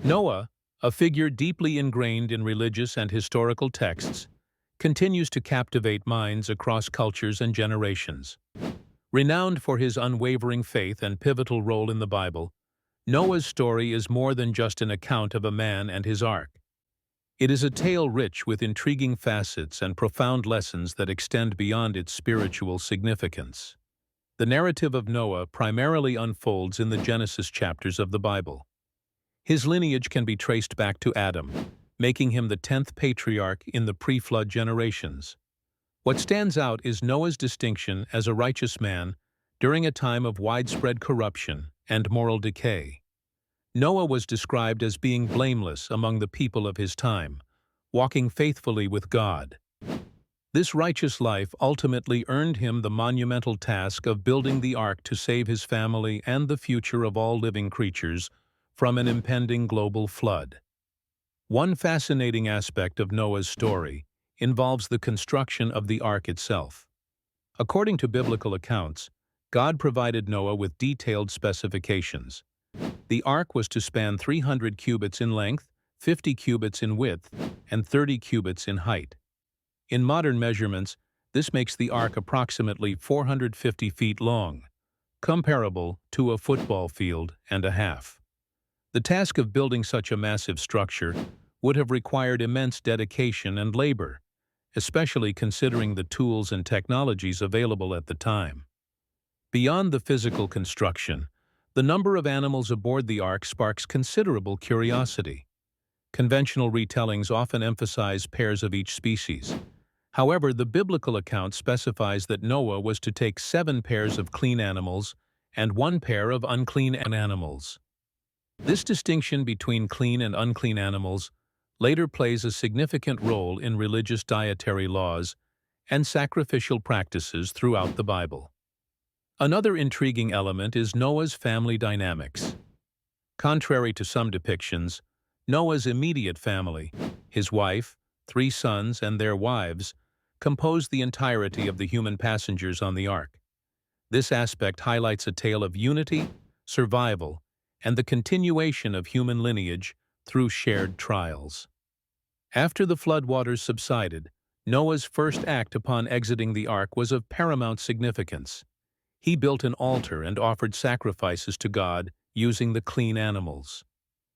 Noah, a figure deeply ingrained in religious and historical texts, continues to captivate minds across cultures and generations. Renowned for his unwavering faith and pivotal role in the Bible, Noah's story is more than just an account of a man and his ark. It is a tale rich with intriguing facets and profound lessons that extend beyond its spiritual significance. The narrative of Noah primarily unfolds in the Genesis chapters of the Bible. His lineage can be traced back to Adam, making him the 10th patriarch in the pre-flood generations. What stands out is Noah's distinction as a righteous man during a time of widespread corruption and moral decay. Noah was described as being blameless among the people of his time, walking faithfully with God. This righteous life ultimately earned him the monumental task of building the ark to save his family and the future of all living creatures from an impending global flood. One fascinating aspect of Noah's story involves the construction of the ark itself. According to biblical accounts, God provided Noah with detailed specifications. The ark was to span 300 cubits in length, 50 cubits in width, and 30 cubits in height. In modern measurements, this makes the ark approximately 450 feet long, comparable to a football field and a half. The task of building such a massive structure would have required immense dedication and labor, especially considering the tools and technologies available at the time. Beyond the physical construction, the number of animals aboard the ark sparks considerable curiosity. Conventional retellings often emphasize pairs of each species. However, the biblical account specifies that Noah was to take 7 pairs of clean animals and 1 pair of unclean animals. This distinction between clean and unclean animals later plays a significant role in religious dietary laws and sacrificial practices throughout the Bible. Another intriguing element is Noah's family dynamics. Contrary to some depictions, Noah's immediate family, his wife, 3 sons, and their wives, composed the entirety of the human passengers on the ark. This aspect highlights a tale of unity, survival, and the continuation of human lineage through shared trials. After the floodwaters subsided, Noah's first act upon exiting the ark was of paramount significance. He built an altar and offered sacrifices to God using the clean animals.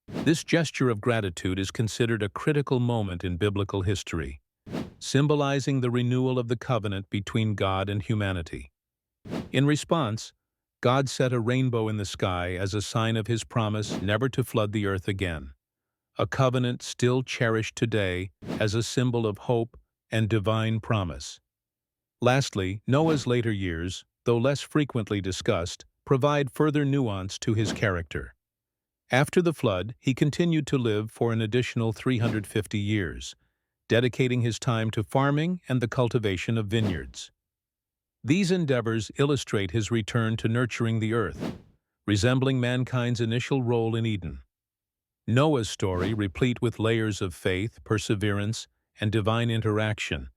This gesture of gratitude is considered a critical moment in biblical history, symbolizing the renewal of the covenant between God and humanity. In response, God set a rainbow in the sky as a sign of his promise never to flood the earth again, a covenant still cherished today as a symbol of hope and divine promise. Lastly, Noah's later years, though less frequently discussed, provide further nuance to his character. After the flood, he continued to live for an additional 350 years, dedicating his time to farming and the cultivation of vineyards. These endeavors illustrate his return to nurturing the earth, resembling mankind's initial role in Eden. Noah's story, replete with layers of faith, perseverance, and divine interaction,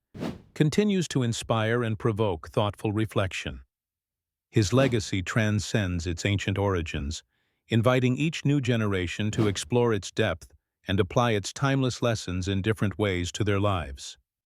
continues to inspire and provoke thoughtful reflection. His legacy transcends its ancient origins, inviting each new generation to explore its depth and apply its timeless lessons in different ways to their lives.